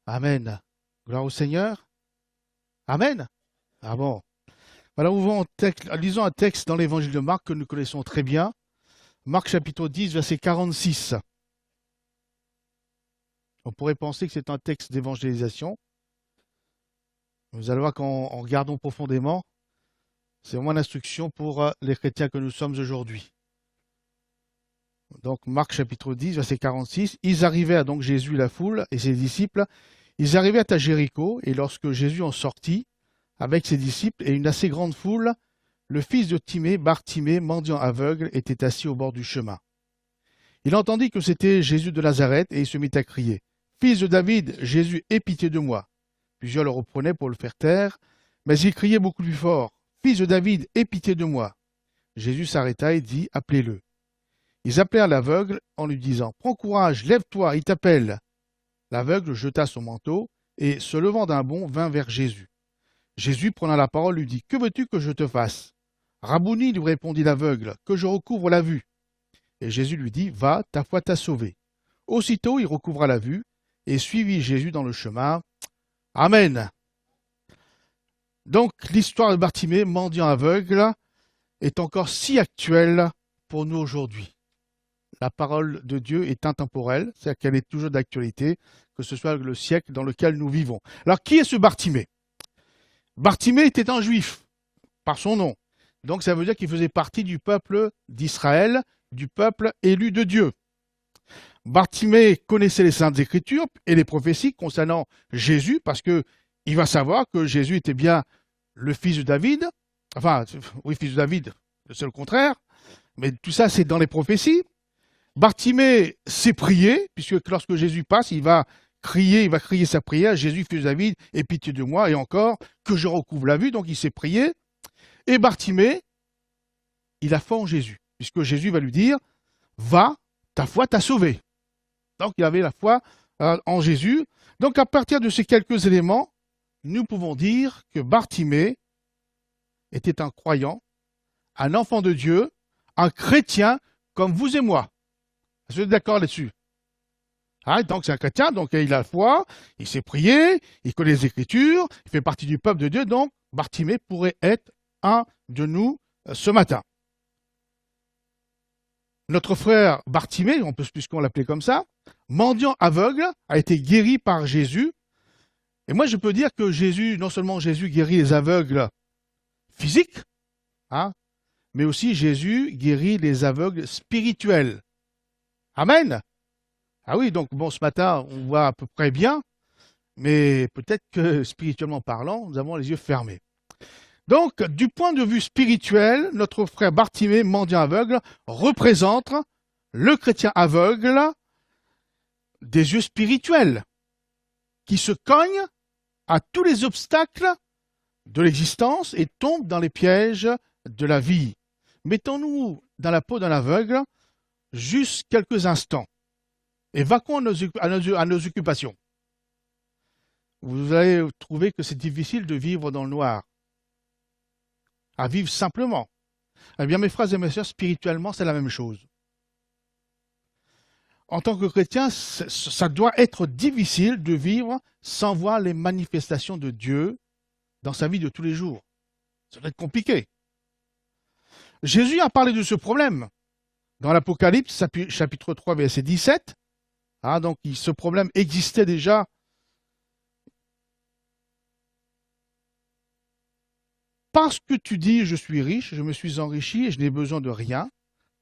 Amen. Gloire au Seigneur. Amen. Ah bon. Voilà, lisons un texte dans l'évangile de Marc que nous connaissons très bien. Marc chapitre 10, verset 46. On pourrait penser que c'est un texte d'évangélisation. Vous allez voir qu'en regardant profondément, c'est vraiment l'instruction pour les chrétiens que nous sommes aujourd'hui. Donc Marc chapitre 10, verset 46. Ils arrivèrent donc Jésus et la foule et ses disciples. Ils arrivèrent à Jéricho et lorsque Jésus en sortit, avec ses disciples et une assez grande foule, le fils de Timée, Bartimée, mendiant aveugle, était assis au bord du chemin. Il entendit que c'était Jésus de Nazareth et il se mit à crier « Fils de David, Jésus, aie pitié de moi !» Plusieurs le reprenaient pour le faire taire, mais il criait beaucoup plus fort « Fils de David, aie pitié de moi !» Jésus s'arrêta et dit « Appelez-le !» Ils appelèrent l'aveugle en lui disant « Prends courage, lève-toi, il t'appelle !» L'aveugle jeta son manteau et, se levant d'un bond, vint vers Jésus. Jésus, prenant la parole, lui dit « Que veux-tu que je te fasse ?» Rabouni, lui répondit l'aveugle, « Que je recouvre la vue. » Et Jésus lui dit « Va, ta foi t'a sauvé. » Aussitôt, il recouvra la vue et suivit Jésus dans le chemin. Amen. Donc, l'histoire de Bartimée, mendiant aveugle, est encore si actuelle pour nous aujourd'hui. La parole de Dieu est intemporelle, c'est-à-dire qu'elle est toujours d'actualité, que ce soit le siècle dans lequel nous vivons. Alors, qui est ce Bartimée? Bartimée était un juif, par son nom. Donc ça veut dire qu'il faisait partie du peuple d'Israël, du peuple élu de Dieu. Bartimée connaissait les Saintes Écritures et les prophéties concernant Jésus, parce que il va savoir que Jésus était bien le fils de David. Enfin, oui, fils de David, c'est le contraire. Mais tout ça, c'est dans les prophéties. Bartimée s'est prié, puisque lorsque Jésus passe, il va crier sa prière, Jésus, fils de David, aie pitié de moi, et encore, que je recouvre la vue. Donc il s'est prié. Et Bartimée, il a foi en Jésus, puisque Jésus va lui dire, va, ta foi t'a sauvé. Donc il avait la foi en Jésus. Donc à partir de ces quelques éléments, nous pouvons dire que Bartimée était un croyant, un enfant de Dieu, un chrétien comme vous et moi. Vous êtes d'accord là-dessus? Donc c'est un chrétien, donc il a la foi, il s'est prié, il connaît les Écritures, il fait partie du peuple de Dieu, donc Bartimée pourrait être un de nous ce matin. Notre frère Bartimée, on peut puisqu'on l'appelait comme ça, mendiant aveugle, a été guéri par Jésus. Et moi, je peux dire que Jésus, non seulement Jésus guérit les aveugles physiques, mais aussi Jésus guérit les aveugles spirituels. Amen. Ah oui, donc bon, ce matin, on voit à peu près bien, mais peut-être que spirituellement parlant, nous avons les yeux fermés. Donc, du point de vue spirituel, notre frère Bartimée, mendiant aveugle, représente le chrétien aveugle des yeux spirituels, qui se cogne à tous les obstacles de l'existence et tombe dans les pièges de la vie. Mettons-nous dans la peau d'un aveugle juste quelques instants et vaquons à nos occupations. Vous allez trouver que c'est difficile de vivre dans le noir, à vivre simplement. Eh bien, mes frères et mes sœurs, spirituellement, c'est la même chose. En tant que chrétien, ça doit être difficile de vivre sans voir les manifestations de Dieu dans sa vie de tous les jours. Ça doit être compliqué. Jésus a parlé de ce problème dans l'Apocalypse, chapitre 3, verset 17. Donc, ce problème existait déjà. Parce que tu dis, je suis riche, je me suis enrichi et je n'ai besoin de rien,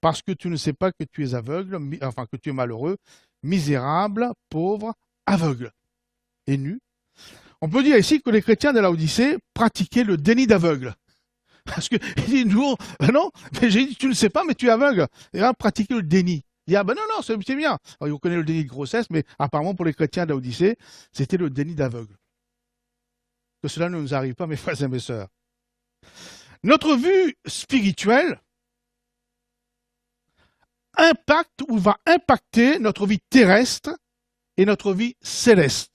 parce que tu ne sais pas que tu es aveugle, enfin que tu es malheureux, misérable, pauvre, aveugle et nu. On peut dire ici que les chrétiens de Laodicée pratiquaient le déni d'aveugle. Parce que, il dit, nous, non, mais j'ai dit, tu ne sais pas, mais tu es aveugle. Et là, pratiquer le déni. Il dit, non, non, c'est bien. Alors, on connaît le déni de grossesse, mais apparemment, pour les chrétiens de Laodicée, c'était le déni d'aveugle. Que cela ne nous arrive pas, mes frères et mes sœurs. Notre vue spirituelle impacte ou va impacter notre vie terrestre et notre vie céleste.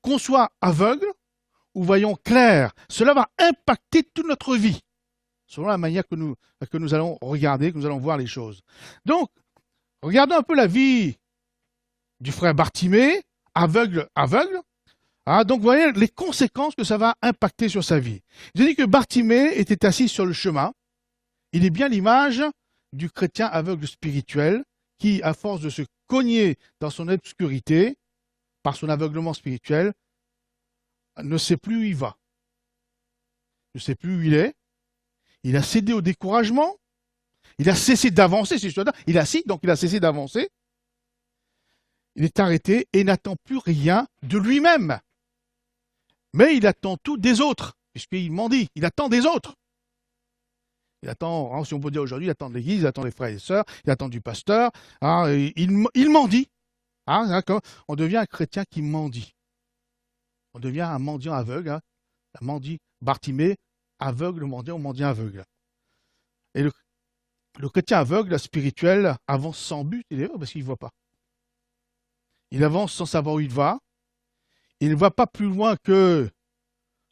Qu'on soit aveugle ou voyons clair, cela va impacter toute notre vie, selon la manière que nous allons regarder, que nous allons voir les choses. Donc, regardons un peu la vie du frère Bartimée, aveugle, Ah, donc vous voyez les conséquences que ça va impacter sur sa vie. Je dis que Bartimée était assis sur le chemin. Il est bien l'image du chrétien aveugle spirituel qui, à force de se cogner dans son obscurité, par son aveuglement spirituel, ne sait plus où il va, ne sait plus où il est. Il a cédé au découragement. Il a cessé d'avancer, si je dois dire. Il est assis, donc il a cessé d'avancer. Il est arrêté et n'attend plus rien de lui-même. Mais il attend tout des autres, puisqu'il mendie. Il attend des autres. Il attend, si on peut dire aujourd'hui, il attend de l'église, il attend des frères et des sœurs, il attend du pasteur. Il mendie. On devient un chrétien qui mendie. On devient un mendiant aveugle. Un mendie Bartimée, aveugle, mendiant aveugle. Et le chrétien aveugle, spirituel, avance sans but, parce qu'il ne voit pas. Il avance sans savoir où il va. Il ne va pas plus loin que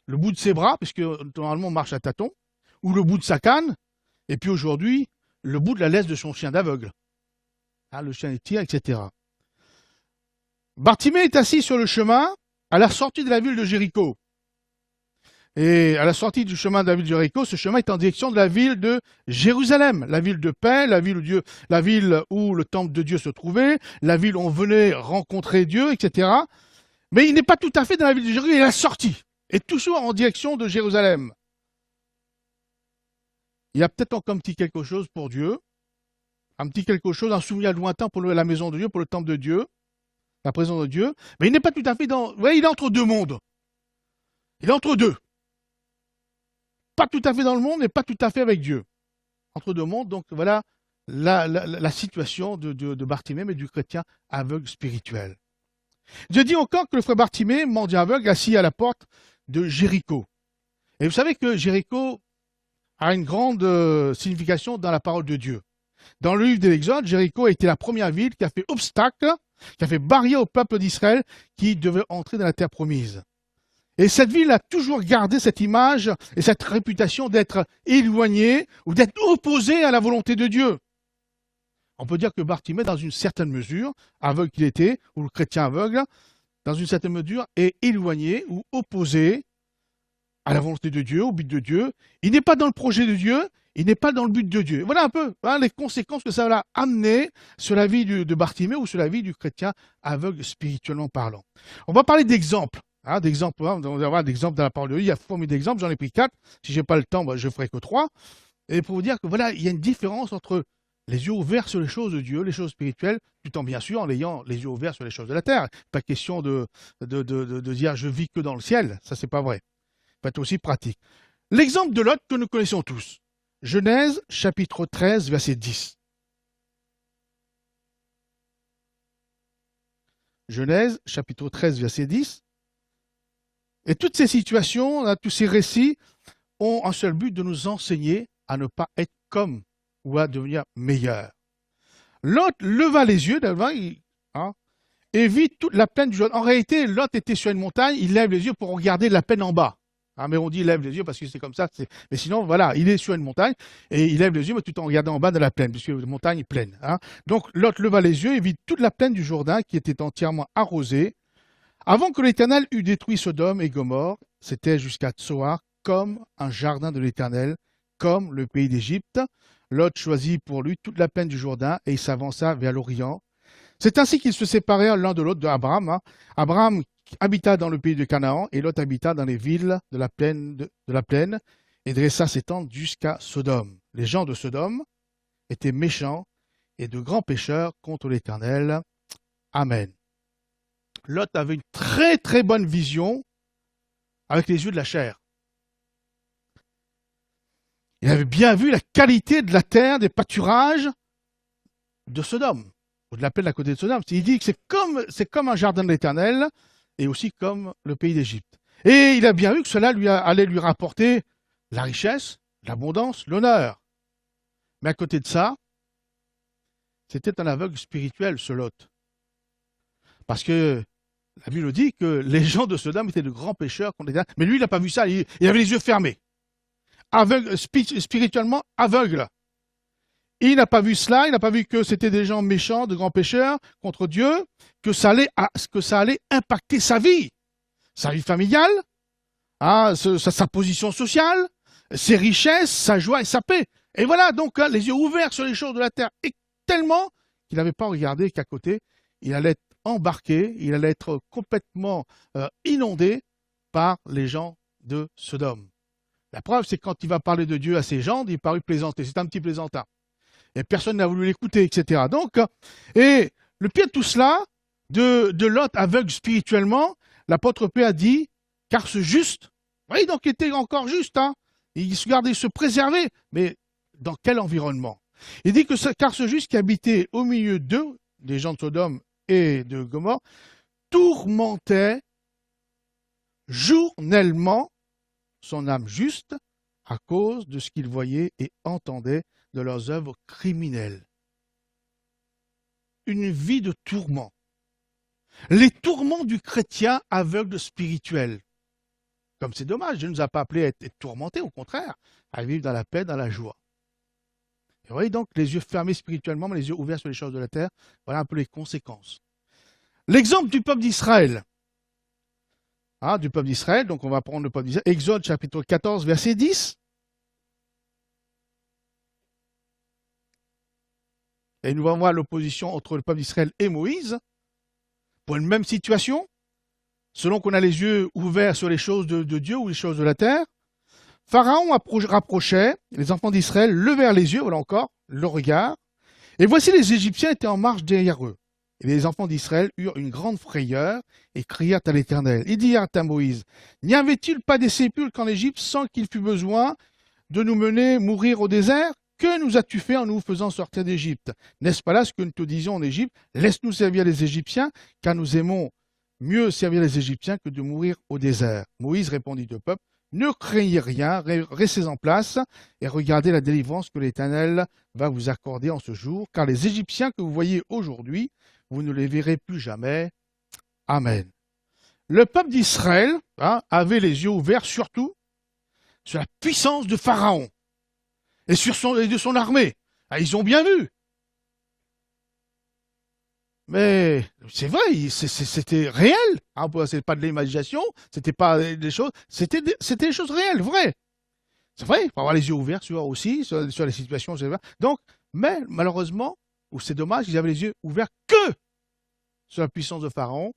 le bout de ses bras, puisque normalement on marche à tâtons, ou le bout de sa canne, et puis aujourd'hui, le bout de la laisse de son chien d'aveugle. Le chien il tire, etc. Bartimée est assis sur le chemin à la sortie de la ville de Jéricho. Et à la sortie du chemin de la ville de Jéricho, ce chemin est en direction de la ville de Jérusalem, la ville de paix, la ville où le temple de Dieu se trouvait, la ville où on venait rencontrer Dieu, etc. Mais il n'est pas tout à fait dans la ville de Jéricho, il est à la sortie, et toujours en direction de Jérusalem. Il y a peut-être encore un petit quelque chose pour Dieu, un petit quelque chose, un souvenir lointain pour la maison de Dieu, pour le temple de Dieu, la présence de Dieu, mais il n'est pas tout à fait dans... Vous voyez, il est entre deux mondes. Il est entre deux. Pas tout à fait dans le monde, mais pas tout à fait avec Dieu. Entre deux mondes, donc voilà la situation de Bartimée, mais du chrétien aveugle spirituel. Je dis encore que le frère Bartimée, mendiant aveugle, assis à la porte de Jéricho. Et vous savez que Jéricho a une grande signification dans la parole de Dieu. Dans le livre de l'Exode, Jéricho a été la première ville qui a fait obstacle, qui a fait barrière au peuple d'Israël qui devait entrer dans la terre promise. Et cette ville a toujours gardé cette image et cette réputation d'être éloignée ou d'être opposée à la volonté de Dieu. On peut dire que Bartimée, dans une certaine mesure, aveugle qu'il était, ou le chrétien aveugle, dans une certaine mesure, est éloigné ou opposé à la volonté de Dieu, au but de Dieu. Il n'est pas dans le projet de Dieu, il n'est pas dans le but de Dieu. Voilà un peu les conséquences que ça va amener sur la vie de Bartimée ou sur la vie du chrétien aveugle spirituellement parlant. On va parler d'exemples. On va avoir d'exemples dans la parole de Dieu. Il y a formé d'exemples, j'en ai pris 4. Si je n'ai pas le temps, je ne ferai que 3. Et pour vous dire que voilà, il y a une différence entre les yeux ouverts sur les choses de Dieu, les choses spirituelles, tout en bien sûr en ayant les yeux ouverts sur les choses de la terre. Pas question de dire je vis que dans le ciel, ça c'est pas vrai. Il faut être aussi pratique. L'exemple de Lot que nous connaissons tous. Genèse chapitre 13, verset 10. Genèse chapitre 13, verset 10. Et toutes ces situations, tous ces récits ont un seul but de nous enseigner à ne pas être comme ou à devenir meilleur. Lot leva les yeux et vit toute la plaine du Jourdain. En réalité, Lot était sur une montagne, il lève les yeux pour regarder la plaine en bas. Mais on dit lève les yeux parce que c'est comme ça. Mais sinon, voilà, il est sur une montagne et il lève les yeux mais tout en regardant en bas de la plaine, puisque la montagne est pleine. Donc Lot leva les yeux et vit toute la plaine du Jourdain qui était entièrement arrosée. Avant que l'Éternel eût détruit Sodome et Gomorrhe, c'était jusqu'à Tsoar, comme un jardin de l'Éternel, comme le pays d'Égypte. Lot choisit pour lui toute la plaine du Jourdain et il s'avança vers l'Orient. C'est ainsi qu'ils se séparèrent l'un de l'autre d'Abraham. Abraham habita dans le pays de Canaan et Lot habita dans les villes de la plaine et dressa ses tentes jusqu'à Sodome. Les gens de Sodome étaient méchants et de grands pécheurs contre l'Éternel. Amen. Lot avait une très très bonne vision avec les yeux de la chair. Il avait bien vu la qualité de la terre, des pâturages de Sodome, ou de la plaine à côté de Sodome. Il dit que c'est comme un jardin de l'Éternel et aussi comme le pays d'Égypte. Et il a bien vu que cela allait lui rapporter la richesse, l'abondance, l'honneur. Mais à côté de ça, c'était un aveugle spirituel, ce Lot. Parce que la Bible dit que les gens de Sodome étaient de grands pécheurs. Mais lui, il n'a pas vu ça. Il avait les yeux fermés. Aveugle, spirituellement aveugle. Il n'a pas vu cela. Il n'a pas vu que c'était des gens méchants, de grands pécheurs contre Dieu, que ça allait impacter sa vie. sa vie familiale, sa position sociale, ses richesses, sa joie et sa paix. Et voilà, donc, les yeux ouverts sur les choses de la terre, et tellement qu'il n'avait pas regardé qu'à côté, il allait être embarqué, il allait être complètement inondé par les gens de Sodome. La preuve, c'est que quand il va parler de Dieu à ces gens, il parut plaisanter. C'est un petit plaisantin. Et personne n'a voulu l'écouter, etc. Donc, et le pire de tout cela, de Lot aveugle spirituellement, l'apôtre Paul a dit, car ce juste, oui, donc il était encore juste, il se gardait, se préserver, mais dans quel environnement? Il dit que car ce juste qui habitait au milieu d'eux, des gens de Sodome et de Gomorrhe, tourmentait journellement son âme juste à cause de ce qu'il voyait et entendait de leurs œuvres criminelles. Une vie de tourment. Les tourments du chrétien aveugle spirituel. Comme c'est dommage, Dieu ne nous a pas appelés à être tourmentés, au contraire, à vivre dans la paix, dans la joie. Et vous voyez donc, les yeux fermés spirituellement, mais les yeux ouverts sur les choses de la terre, voilà un peu les conséquences. L'exemple du peuple d'Israël. Du peuple d'Israël, donc on va prendre le peuple d'Israël. Exode chapitre 14, verset 10. Et nous allons voir l'opposition entre le peuple d'Israël et Moïse, pour une même situation, selon qu'on a les yeux ouverts sur les choses de Dieu ou les choses de la terre. Pharaon rapprochait, les enfants d'Israël levèrent les yeux, voilà encore, le regard, et voici les Égyptiens étaient en marche derrière eux. Et les enfants d'Israël eurent une grande frayeur et crièrent à l'Éternel. Ils dirent à Moïse, n'y avait-il pas des sépulcres en Égypte sans qu'il fût besoin de nous mener mourir au désert? Que nous as-tu fait en nous faisant sortir d'Égypte? N'est-ce pas là ce que nous te disions en Égypte? Laisse-nous servir les Égyptiens, car nous aimons mieux servir les Égyptiens que de mourir au désert. Moïse répondit au peuple, ne craignez rien, restez en place et regardez la délivrance que l'Éternel va vous accorder en ce jour, car les Égyptiens que vous voyez aujourd'hui, vous ne les verrez plus jamais. Amen. Le peuple d'Israël avait les yeux ouverts surtout sur la puissance de Pharaon et de son armée. Ils ont bien vu. Mais c'est vrai, c'était réel. C'est pas de l'imagination, c'était pas des choses, c'était des choses réelles, vraies. C'est vrai, il faut avoir les yeux ouverts sur les situations. Donc, mais malheureusement, ou c'est dommage, ils avaient les yeux ouverts que sur la puissance de Pharaon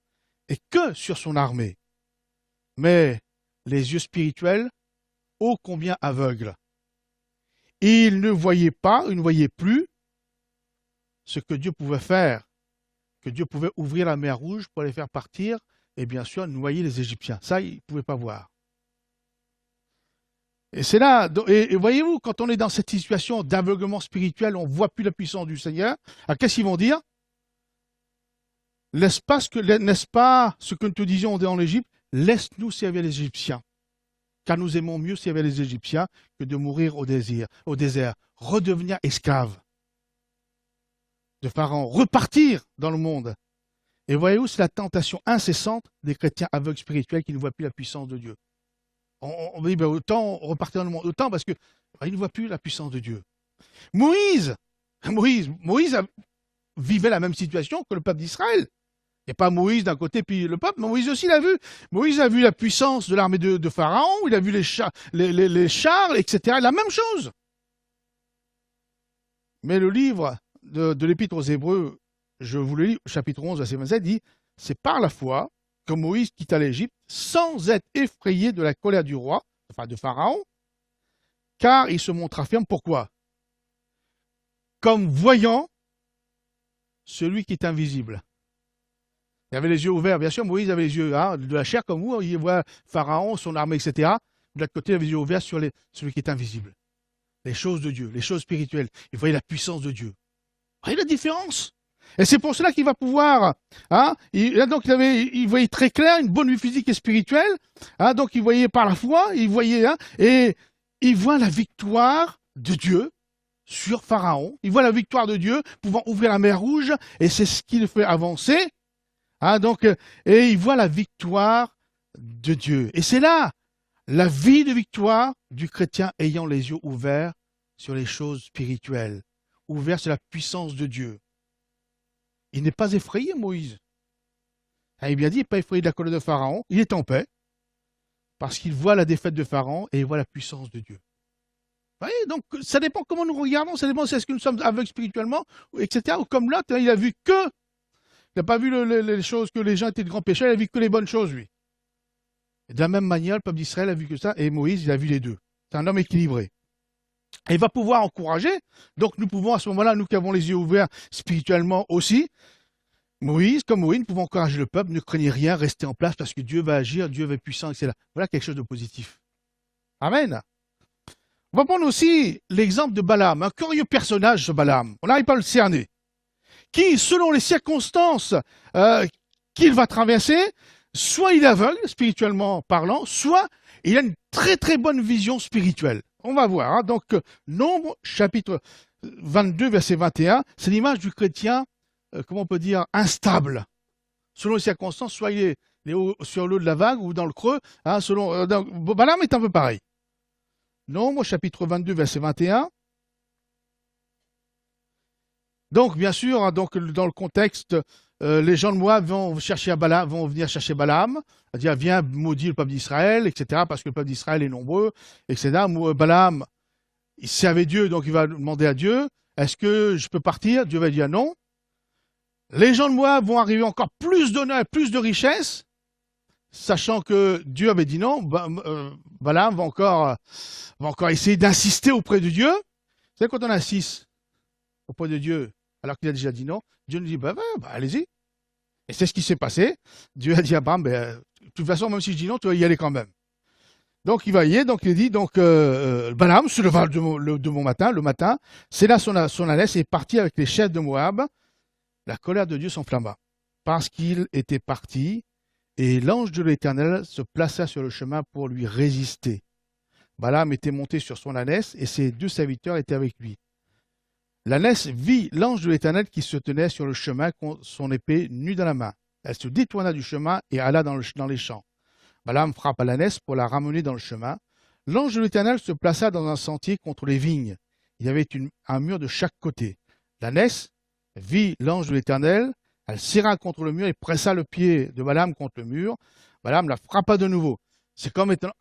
et que sur son armée. Mais les yeux spirituels, ô combien aveugles. Ils ne voyaient pas, ils ne voyaient plus ce que Dieu pouvait faire, que Dieu pouvait ouvrir la mer Rouge pour les faire partir et bien sûr noyer les Égyptiens. Ça, ils ne pouvaient pas voir. Et c'est là, et voyez-vous, quand on est dans cette situation d'aveuglement spirituel, on ne voit plus la puissance du Seigneur, alors qu'est-ce qu'ils vont dire? N'est-ce pas ce que nous te disions en Égypte? Laisse-nous servir les Égyptiens, car nous aimons mieux servir les Égyptiens que de mourir au désert, redevenir esclaves de Pharaon, repartir dans le monde. Et voyez-vous, c'est la tentation incessante des chrétiens aveugles spirituels qui ne voient plus la puissance de Dieu. On dit, autant repartir dans le monde, autant parce qu'ils ne voient plus la puissance de Dieu. Moïse vivait la même situation que le peuple d'Israël. Il n'y a pas Moïse d'un côté puis le peuple, mais Moïse aussi l'a vu. Moïse a vu la puissance de l'armée de Pharaon, il a vu les chars, etc. La même chose. Mais le livre de l'Épître aux Hébreux, je vous le lis, chapitre 11, verset 27, dit « C'est par la foi que Moïse quitta l'Égypte sans être effrayé de la colère du roi, enfin de Pharaon, car il se montra ferme. Pourquoi? Comme voyant celui qui est invisible. » Il avait les yeux ouverts, bien sûr, Moïse avait les yeux de la chair comme vous, il voit Pharaon, son armée, etc. De l'autre côté, il avait les yeux ouverts sur celui qui est invisible. Les choses de Dieu, les choses spirituelles. Il voyait la puissance de Dieu. Vous voyez la différence? Et c'est pour cela qu'il va pouvoir, il voyait très clair, une bonne vue physique et spirituelle, donc il voyait par la foi, et il voit la victoire de Dieu sur Pharaon, il voit la victoire de Dieu pouvant ouvrir la mer Rouge, et c'est ce qui le fait avancer, et il voit la victoire de Dieu. Et c'est là la vie de victoire du chrétien ayant les yeux ouverts sur les choses spirituelles, ouverts sur la puissance de Dieu. Il n'est pas effrayé, Moïse. Il est bien dit, pas effrayé de la colère de Pharaon, il est en paix, parce qu'il voit la défaite de Pharaon et il voit la puissance de Dieu. Vous voyez, donc ça dépend comment nous regardons, ça dépend si est-ce que nous sommes aveugles spirituellement, etc. Ou comme là, il a vu que, il n'a pas vu les choses que les gens étaient de grands pécheurs, il a vu que les bonnes choses, lui. Et de la même manière, le peuple d'Israël a vu que ça, et Moïse, il a vu les deux. C'est un homme équilibré. Et il va pouvoir encourager, donc nous pouvons à ce moment-là, nous qui avons les yeux ouverts spirituellement aussi, comme Moïse, nous pouvons encourager le peuple, ne craignez rien, restez en place parce que Dieu va agir, Dieu va être puissant, etc. Voilà quelque chose de positif. Amen. On va prendre aussi l'exemple de Balaam, un curieux personnage, ce Balaam. On n'arrive pas à le cerner. Qui, selon les circonstances qu'il va traverser, soit il est aveugle, spirituellement parlant, soit il a une très très bonne vision spirituelle. On va voir. Hein. Donc, Nombre, chapitre 22, verset 21, c'est l'image du chrétien, comment on peut dire, instable. Selon les circonstances, soit il est sur l'eau de la vague ou dans le creux. Hein, Balaam est un peu pareil. Nombre, chapitre 22, verset 21. Donc, bien sûr, hein, donc, dans le contexte, les gens de Moab vont venir chercher Balaam, dire viens maudire le peuple d'Israël, etc., parce que le peuple d'Israël est nombreux, etc. Balaam, il servait Dieu, donc il va demander à Dieu, est-ce que je peux partir? Dieu va dire non. Les gens de Moab vont arriver encore plus d'honneur, plus de richesse, sachant que Dieu avait dit non. Balaam va encore essayer d'insister auprès de Dieu. Vous savez, quand on insiste auprès de Dieu, alors qu'il a déjà dit non, Dieu nous dit, allez-y. Et c'est ce qui s'est passé. Dieu a dit à Abraham, de toute façon, même si je dis non, tu vas y aller quand même. Donc il va y aller, donc il dit, Balaam se leva le matin, c'est là son ânesse et est parti avec les chefs de Moab. La colère de Dieu s'enflamma, parce qu'il était parti, et l'ange de l'Éternel se plaça sur le chemin pour lui résister. Balaam était monté sur son ânesse, et ses 2 serviteurs étaient avec lui. L'ânesse vit l'ange de l'Éternel qui se tenait sur le chemin, son épée nue dans la main. Elle se détourna du chemin et alla dans les champs. Balaam frappa l'ânesse pour la ramener dans le chemin. L'ange de l'Éternel se plaça dans un sentier contre les vignes. Il y avait un mur de chaque côté. L'ânesse vit l'ange de l'Éternel, elle serra contre le mur et pressa le pied de Balaam contre le mur. Balaam la frappa de nouveau. C'est comme étant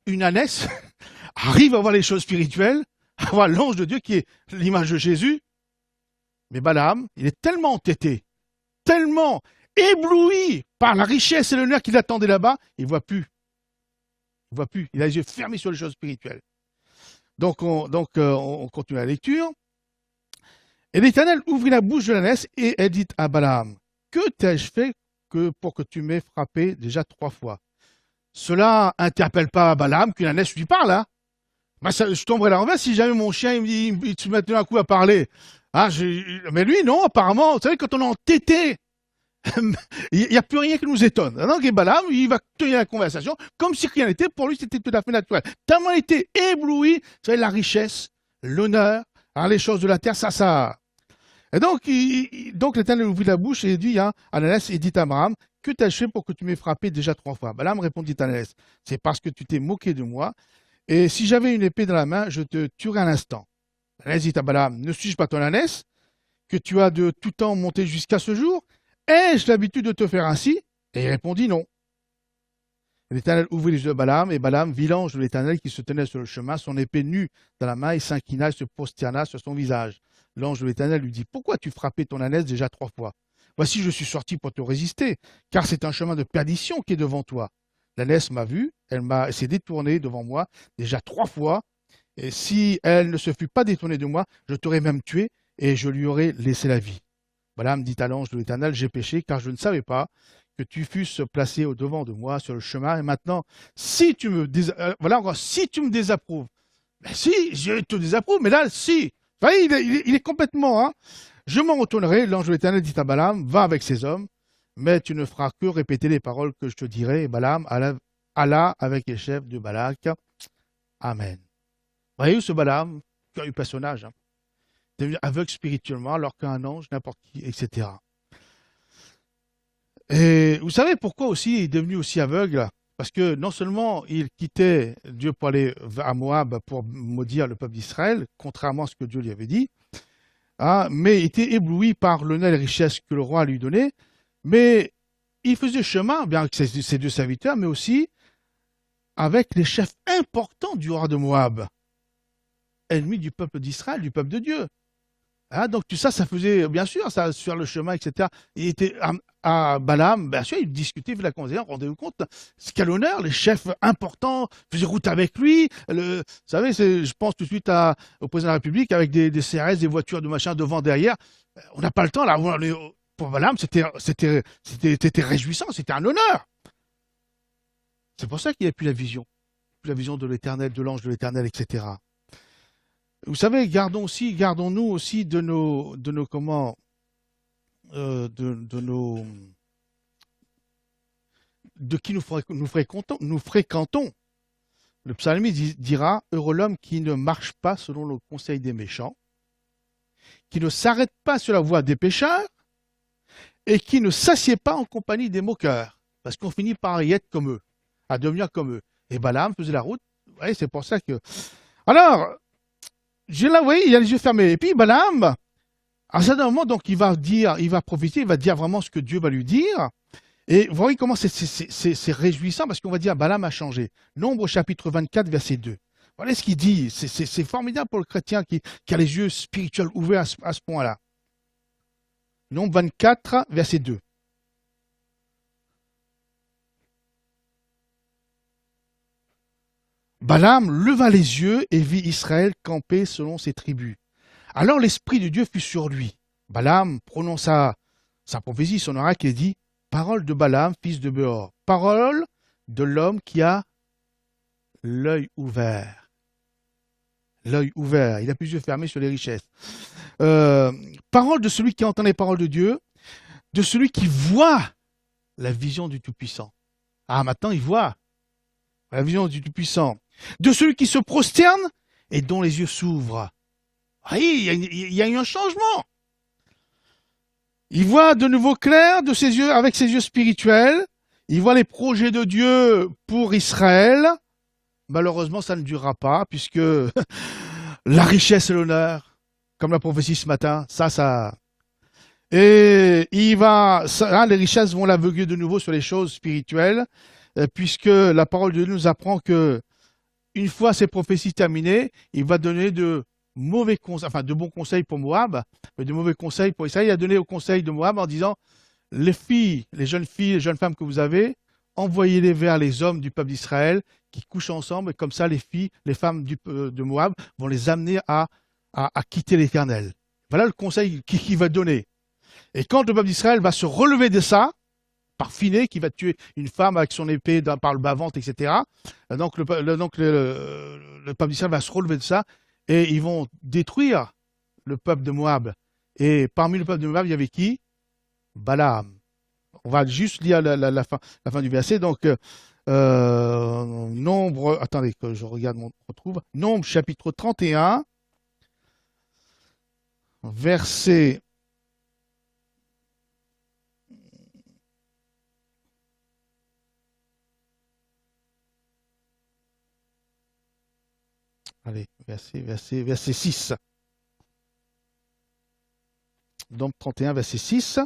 une ânesse arrive à voir les choses spirituelles, à voir l'ange de Dieu qui est l'image de Jésus. Mais Balaam, il est tellement entêté, tellement ébloui par la richesse et l'honneur qu'il attendait là-bas, il ne voit plus. Il ne voit plus. Il a les yeux fermés sur les choses spirituelles. Donc on continue la lecture. Et l'Éternel ouvrit la bouche de l'ânesse et elle dit à Balaam, que t'ai-je fait pour que tu m'aies frappé déjà 3 fois? Cela n'interpelle pas Balaam qu'une ânesse lui parle. Hein. Je tomberais là en bas si jamais mon chien il se mettait un coup à parler. Ah, mais lui, non, apparemment, vous savez, quand on est entêté, il n'y a plus rien qui nous étonne. Donc, Balaam, il va tenir la conversation comme si rien n'était. Pour lui, c'était tout à fait naturel. Tellement il était ébloui, vous savez, la richesse, l'honneur, les choses de la terre, ça. Et donc l'Éternel ouvrit la bouche et dit à l'ânesse et dit à Abraham, que t'as fait pour que tu m'aies frappé déjà 3 fois? Balaam répondit à l'ânesse, c'est parce que tu t'es moqué de moi, et si j'avais une épée dans la main, je te tuerais à l'instant. L'ânesse dit à Balaam, ne suis-je pas ton ânesse, que tu as de tout temps monté jusqu'à ce jour? Ai-je l'habitude de te faire ainsi? Et il répondit non. L'Éternel ouvrit les yeux de Balaam, et Balaam vit l'ange de l'Éternel qui se tenait sur le chemin, son épée nue dans la main, et s'inclina et se prosterna sur son visage. L'ange de l'Éternel lui dit, pourquoi as-tu frappé ton ânesse déjà 3 fois? Voici, je suis sorti pour te résister, car c'est un chemin de perdition qui est devant toi. L'ânesse m'a vu, elle s'est détournée devant moi déjà 3 fois, et si elle ne se fût pas détournée de moi, je t'aurais même tué, et je lui aurais laissé la vie. Balaam dit à l'ange de l'Éternel, j'ai péché, car je ne savais pas que tu fusses placé au-devant de moi sur le chemin. Et maintenant, si tu me désapprouves, ben si, je te désapprouve, mais là, si. Enfin, il est complètement, hein. Je m'en retournerai. L'ange de l'Éternel dit à Balaam, va avec ces hommes, mais tu ne feras que répéter les paroles que je te dirai. Et Balaam alla avec les chefs de Balak. Amen. Voyez-vous ce Balaam, curieux personnage, hein, devenu aveugle spirituellement, alors qu'un ange, n'importe qui, etc. Et vous savez pourquoi aussi il est devenu aussi aveugle? Parce que non seulement il quittait Dieu pour aller à Moab pour maudire le peuple d'Israël, contrairement à ce que Dieu lui avait dit, hein, mais il était ébloui par l'honneur et les richesses que le roi lui donnait, Mais il faisait chemin, bien avec ses deux serviteurs, mais aussi avec les chefs importants du roi de Moab, ennemis du peuple d'Israël, du peuple de Dieu. Hein, donc tout ça, ça faisait, bien sûr, ça sur le chemin, etc. Il était à Balaam, bien sûr, il discutait, il faisait la conversation, rendez-vous compte, c'est quel honneur, les chefs importants faisaient route avec lui. Vous savez, je pense tout de suite au président de la République avec des CRS, des voitures de machin devant, derrière. On n'a pas le temps, là. Pour Balaam, c'était réjouissant, c'était un honneur. C'est pour ça qu'il n'y a plus la vision de l'Éternel, de l'ange de l'Éternel, etc. Vous savez, gardons-nous aussi de qui nous fréquentons. Le psalmiste dira, heureux l'homme qui ne marche pas selon le conseil des méchants, qui ne s'arrête pas sur la voie des pécheurs, et qui ne s'assied pas en compagnie des moqueurs, parce qu'on finit par y être comme eux, à devenir comme eux. Et Balaam faisait la route, ouais, c'est pour ça que... Alors, là, oui, il a les yeux fermés. Et puis Balaam, à un certain moment, donc il va prophétiser, il va dire vraiment ce que Dieu va lui dire. Et vous voyez comment c'est réjouissant, parce qu'on va dire Balaam a changé. Nombre chapitre 24, verset 2. Voilà ce qu'il dit. C'est formidable pour le chrétien qui a les yeux spirituels ouverts à ce point-là. Nombre 24, verset 2. Balaam leva les yeux et vit Israël camper selon ses tribus. Alors l'Esprit de Dieu fut sur lui. Balaam prononça sa prophétie, son oracle, et dit, parole de Balaam, fils de Béor, parole de l'homme qui a l'œil ouvert. L'œil ouvert, il a plus les yeux fermés sur les richesses. Parole de celui qui entend les paroles de Dieu, de celui qui voit la vision du Tout-Puissant. Ah, maintenant il voit la vision du Tout-Puissant. De celui qui se prosterne et dont les yeux s'ouvrent. Oui, il y a eu un changement. Il voit de nouveau clair de ses yeux, avec ses yeux spirituels. Il voit les projets de Dieu pour Israël. Malheureusement, ça ne durera pas, puisque la richesse et l'honneur, comme la prophétie ce matin, ça. Et les richesses vont l'aveugler de nouveau sur les choses spirituelles, puisque la parole de Dieu nous apprend que une fois ces prophéties terminées, il va donner de mauvais conseils, enfin de bons conseils pour Moab, mais de mauvais conseils pour Israël. Il a donné au conseil de Moab en disant, les jeunes femmes que vous avez, envoyez-les vers les hommes du peuple d'Israël qui couchent ensemble, et comme ça les femmes de Moab vont les amener à quitter l'Éternel. Voilà le conseil qu'il va donner. Et quand le peuple d'Israël va se relever de ça, par Phiné, qui va tuer une femme avec son épée par le bas-ventre, etc. Donc le peuple d'Israël va se relever de ça, et ils vont détruire le peuple de Moab. Et parmi le peuple de Moab, il y avait qui? Balaam. On va juste lire la fin du verset. Donc, Nombre, attendez que je regarde, retrouve. Nombre chapitre 31, verset... Allez, verset 6. Donc 31, verset 6.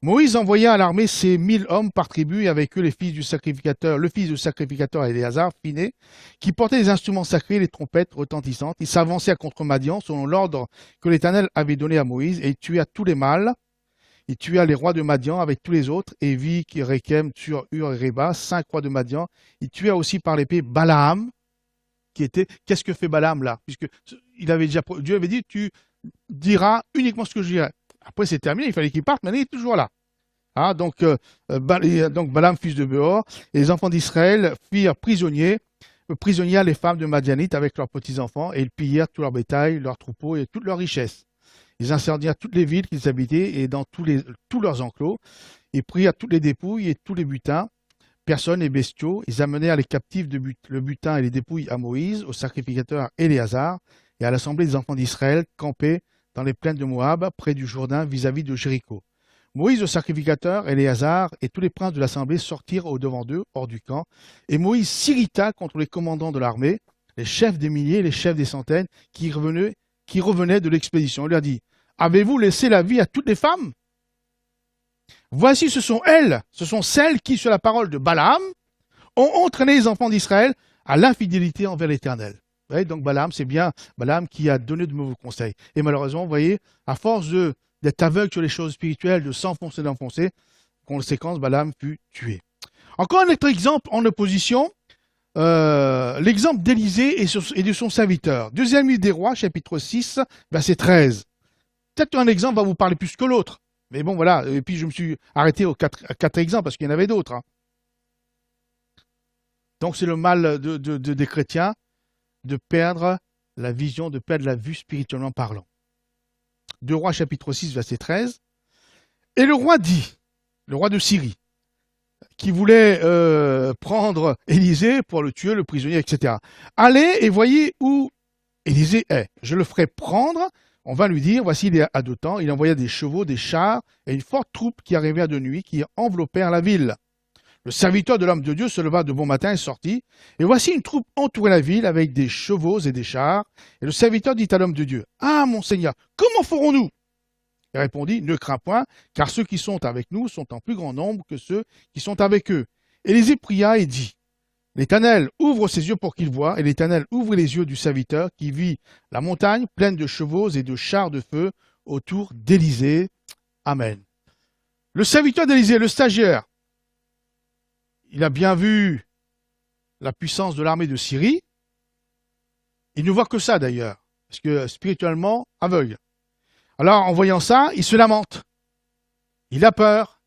Moïse envoya à l'armée ses 1000 hommes par tribu, et avec eux le fils du sacrificateur Éléazar, Phiné, qui portait les instruments sacrés, les trompettes retentissantes. Ils s'avancèrent contre Madian, selon l'ordre que l'Éternel avait donné à Moïse, et il tua tous les mâles. Il tua les rois de Madian avec tous les autres, et vit Rékem, Tur, Hur et Réba, 5 rois de Madian. Il tua aussi par l'épée Balaam, qu'est-ce que fait Balaam là? Puisque Dieu avait dit, tu diras uniquement ce que je dirai. Après c'est terminé, il fallait qu'il parte, mais il est toujours là. Ah, donc Balaam, fils de Béor, et les enfants d'Israël firent prisonniers les femmes de Madianites avec leurs petits-enfants, et ils pillèrent tout leur bétail, leurs troupeaux et toutes leurs richesses. Ils incendièrent toutes les villes qu'ils habitaient et dans tous leurs enclos. Ils prirent toutes les dépouilles et tous les butins, personnes et bestiaux. Ils amenèrent les captifs le butin et les dépouilles à Moïse, au sacrificateur Éléazar et à l'assemblée des enfants d'Israël campés dans les plaines de Moab, près du Jourdain, vis-à-vis de Jéricho. Moïse, le sacrificateur, Éléazar et tous les princes de l'assemblée sortirent au-devant d'eux, hors du camp. Et Moïse s'irrita contre les commandants de l'armée, les chefs des milliers, les chefs des centaines, qui revenaient de l'expédition. Il leur dit, avez-vous laissé la vie à toutes les femmes? Voici, ce sont elles, ce sont celles qui, sur la parole de Balaam, ont entraîné les enfants d'Israël à l'infidélité envers l'Éternel. Vous voyez, donc Balaam, c'est bien Balaam qui a donné de mauvais conseils. Et malheureusement, vous voyez, à force d'être aveugle sur les choses spirituelles, de s'enfoncer, d'enfoncer, conséquence, Balaam fut tué. Encore un autre exemple en opposition, l'exemple d'Élisée et de son serviteur. Deuxième livre des Rois, chapitre 6, verset 13. Peut-être un exemple va vous parler plus que l'autre. Mais bon, voilà. Et puis, je me suis arrêté aux quatre exemples parce qu'il y en avait d'autres. Hein. Donc, c'est le mal des chrétiens de perdre la vision, de perdre la vue spirituellement parlant. 2 Rois, chapitre 6, verset 13. Et le roi dit, le roi de Syrie, qui voulait prendre Élisée pour le tuer, le prisonnier, etc. Allez et voyez où Élisée est. Je le ferai prendre. On va lui dire, voici, il est à 2 temps. Il envoya des chevaux, des chars et une forte troupe qui arrivèrent de nuit, qui enveloppèrent la ville. Le serviteur de l'homme de Dieu se leva de bon matin et sortit. Et voici une troupe entourait la ville avec des chevaux et des chars. Et le serviteur dit à l'homme de Dieu, « Ah, mon Seigneur, comment ferons-nous » Il répondit, « Ne crains point, car ceux qui sont avec nous sont en plus grand nombre que ceux qui sont avec eux. » Élisée pria et dit, « L'Éternel ouvre ses yeux pour qu'il voie, et l'Éternel ouvre les yeux du serviteur qui vit la montagne pleine de chevaux et de chars de feu autour d'Élisée. Amen. » Le serviteur d'Élisée, le stagiaire, il a bien vu la puissance de l'armée de Syrie. Il ne voit que ça d'ailleurs, parce que spirituellement aveugle. Alors, en voyant ça, il se lamente. Il a peur.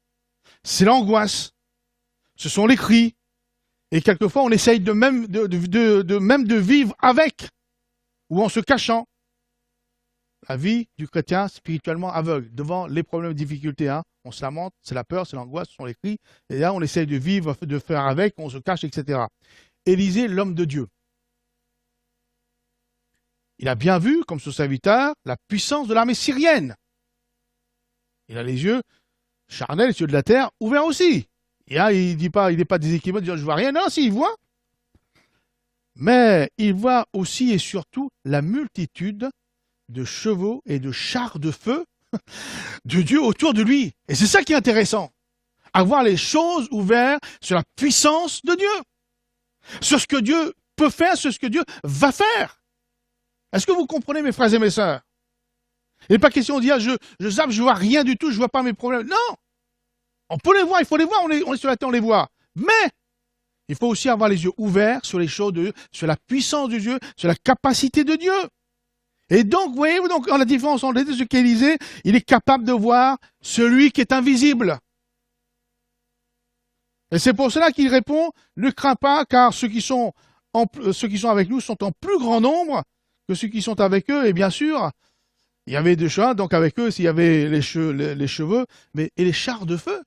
C'est l'angoisse. Ce sont les cris. Et quelquefois, on essaye même de vivre avec, ou en se cachant. La vie du chrétien spirituellement aveugle, devant les problèmes et difficultés. Hein. On se lamente, c'est la peur, c'est l'angoisse, ce sont les cris. Et là, on essaye de vivre, de faire avec, on se cache, etc. Élisée, l'homme de Dieu. Il a bien vu, comme son serviteur, la puissance de l'armée syrienne. Il a les yeux charnels, les yeux de la terre, ouverts aussi. Et là, il n'est pas déséquilibré de dire je vois rien. Non, si, il voit. Mais il voit aussi et surtout la multitude de chevaux et de chars de feu de Dieu autour de lui. Et c'est ça qui est intéressant. Avoir les choses ouvertes sur la puissance de Dieu. Sur ce que Dieu peut faire, sur ce que Dieu va faire. Est-ce que vous comprenez, mes frères et mes sœurs? Il n'est pas question de dire je zappe, je vois rien du tout, je ne vois pas mes problèmes. Non! On peut les voir, il faut les voir, on est sur la terre, on les voit. Mais il faut aussi avoir les yeux ouverts sur les choses de Dieu, sur la puissance de Dieu, sur la capacité de Dieu. Et donc, voyez-vous, donc, la différence entre ce qu'Élisée, il est capable de voir celui qui est invisible. Et c'est pour cela qu'il répond, ne crains pas, car ceux qui sont avec nous sont en plus grand nombre que ceux qui sont avec eux. Et bien sûr, il y avait des chats, donc avec eux, s'il y avait les cheveux, et les chars de feu.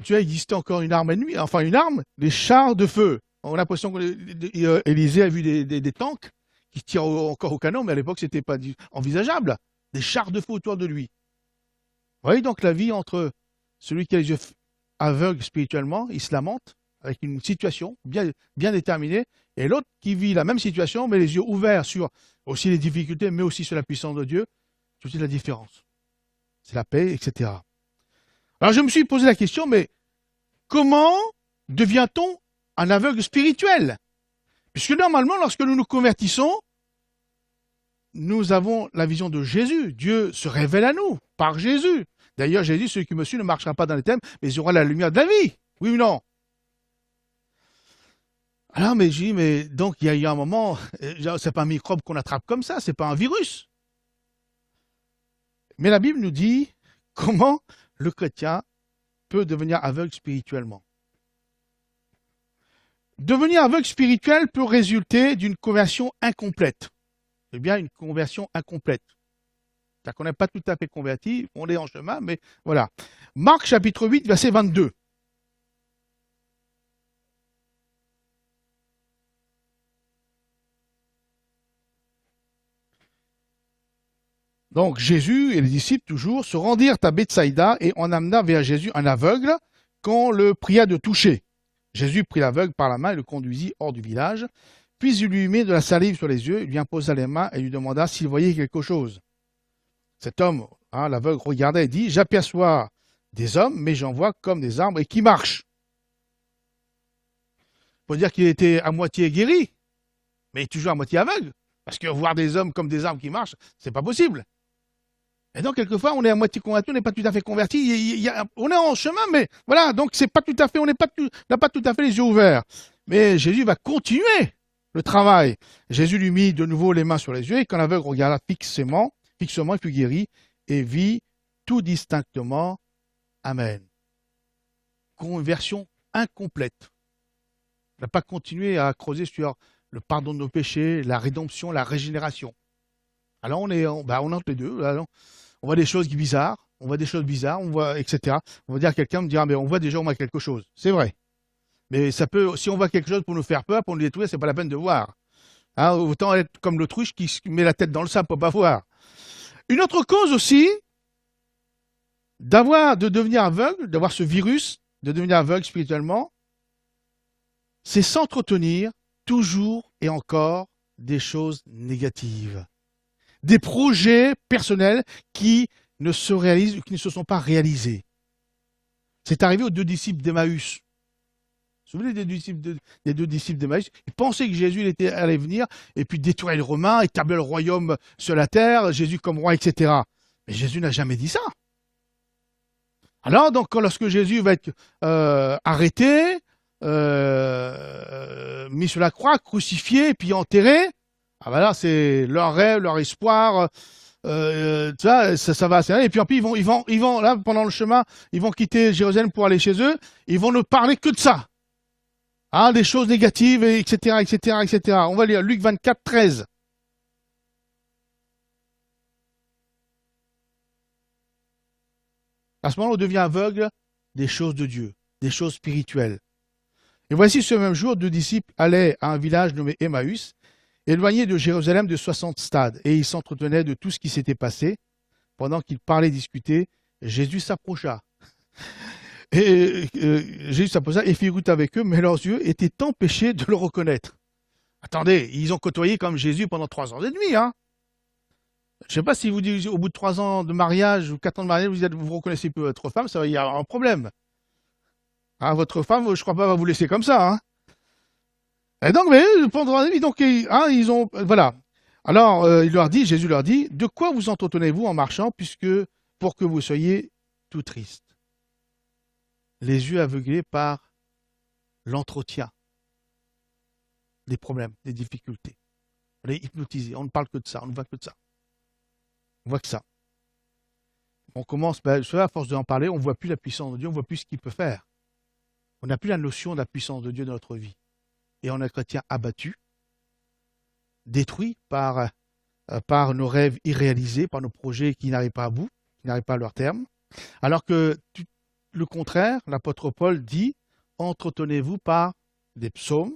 Tu as existé encore une arme ennemie, enfin une arme, les chars de feu. On a l'impression qu'Élisée a vu des tanks qui tirent encore au canon, mais à l'époque, ce n'était pas envisageable. Des chars de feu autour de lui. Vous voyez donc la vie entre celui qui a les yeux aveugles spirituellement, il se lamente, avec une situation bien déterminée, et l'autre qui vit la même situation, mais les yeux ouverts sur aussi les difficultés, mais aussi sur la puissance de Dieu. C'est aussi la différence. C'est la paix, etc. Alors je me suis posé la question, mais comment devient-on un aveugle spirituel? Puisque normalement, lorsque nous nous convertissons, nous avons la vision de Jésus. Dieu se révèle à nous par Jésus. D'ailleurs, Jésus dit, celui qui me suit ne marchera pas dans les ténèbres, mais il aura la lumière de la vie. Oui ou non? Alors, mais j'ai dit, mais donc il y a eu un moment, c'est pas un microbe qu'on attrape comme ça, c'est pas un virus. Mais la Bible nous dit comment le chrétien peut devenir aveugle spirituellement. Devenir aveugle spirituel peut résulter d'une conversion incomplète. C'est bien une conversion incomplète. C'est-à-dire qu'on n'est pas tout à fait converti, on est en chemin, mais voilà. Marc chapitre 8, verset 22. Donc Jésus et les disciples toujours se rendirent à Bethsaïda et on amena vers Jésus un aveugle qu'on le pria de toucher. Jésus prit l'aveugle par la main et le conduisit hors du village. Puis il lui mit de la salive sur les yeux, il lui imposa les mains et lui demanda s'il voyait quelque chose. Cet homme, l'aveugle, regardait et dit « J'aperçois des hommes, mais j'en vois comme des arbres et qui marchent. Il faut dire qu'il était à moitié guéri, mais toujours à moitié aveugle. Parce que voir des hommes comme des arbres qui marchent, c'est pas possible. Et donc, quelquefois, on est à moitié convaincu, on n'est pas tout à fait converti. On est en chemin, mais voilà, donc c'est pas tout à fait, on n'a pas tout à fait les yeux ouverts. Mais Jésus va continuer le travail. Jésus lui mit de nouveau les mains sur les yeux et quand l'aveugle regarda fixement, il fut guéri et vit tout distinctement. Amen. Conversion incomplète. On n'a pas continué à creuser sur le pardon de nos péchés, la rédemption, la régénération. Alors on est entre les deux. Alors, on voit des choses bizarres, on voit, etc. On va dire à quelqu'un, me dira, mais on voit déjà au moins quelque chose. C'est vrai. Mais ça peut, si on voit quelque chose pour nous faire peur, pour nous détruire, c'est pas la peine de voir. Hein, autant être comme l'autruche qui met la tête dans le sable pour pas voir. Une autre cause aussi, de devenir aveugle, d'avoir ce virus, de devenir aveugle spirituellement, c'est s'entretenir toujours et encore des choses négatives. Des projets personnels qui ne se réalisent ou qui ne se sont pas réalisés. C'est arrivé aux deux disciples d'Emmaüs. Vous vous souvenez des deux disciples d'Emmaüs? Ils pensaient que Jésus allait venir et puis détruire les Romains, établir le royaume sur la terre, Jésus comme roi, etc. Mais Jésus n'a jamais dit ça. Alors, donc, lorsque Jésus va être arrêté, mis sur la croix, crucifié, puis enterré, ah ben là, c'est leur rêve, leur espoir, ça va assez bien. Et puis, ils vont, là, pendant le chemin, ils vont quitter Jérusalem pour aller chez eux, ils vont ne parler que de ça. Hein, des choses négatives, etc., etc., etc. On va lire Luc 24, 13. À ce moment-là, on devient aveugle des choses de Dieu, des choses spirituelles. Et voici ce même jour, deux disciples allaient à un village nommé Emmaüs, éloigné de Jérusalem de 60 stades, et ils s'entretenaient de tout ce qui s'était passé. Pendant qu'ils parlaient et discutaient, Jésus s'approcha. Et Jésus s'approcha et fit route avec eux, mais leurs yeux étaient empêchés de le reconnaître. Attendez, ils ont côtoyé comme Jésus pendant 3 ans et demi, hein. Je ne sais pas si vous dites au bout de 3 ans de mariage ou 4 ans de mariage, vous reconnaissez peu votre femme, ça va y avoir un problème. Hein, votre femme, je ne crois pas, va vous laisser comme ça. Hein. Et donc, mais, pendant la nuit, donc, hein, ils ont, voilà. Alors, Jésus leur dit, de quoi vous entretenez-vous en marchant, pour que vous soyez tout triste, les yeux aveuglés par l'entretien, des problèmes, des difficultés. On est hypnotisé, on ne parle que de ça, on ne voit que de ça. On voit que ça. On commence, à force d'en parler, on ne voit plus la puissance de Dieu, on ne voit plus ce qu'il peut faire. On n'a plus la notion de la puissance de Dieu dans notre vie. Et on est chrétien abattu, détruit par nos rêves irréalisés, par nos projets qui n'arrivent pas à bout, qui n'arrivent pas à leur terme. Alors que le contraire, l'apôtre Paul dit, entretenez-vous par des psaumes,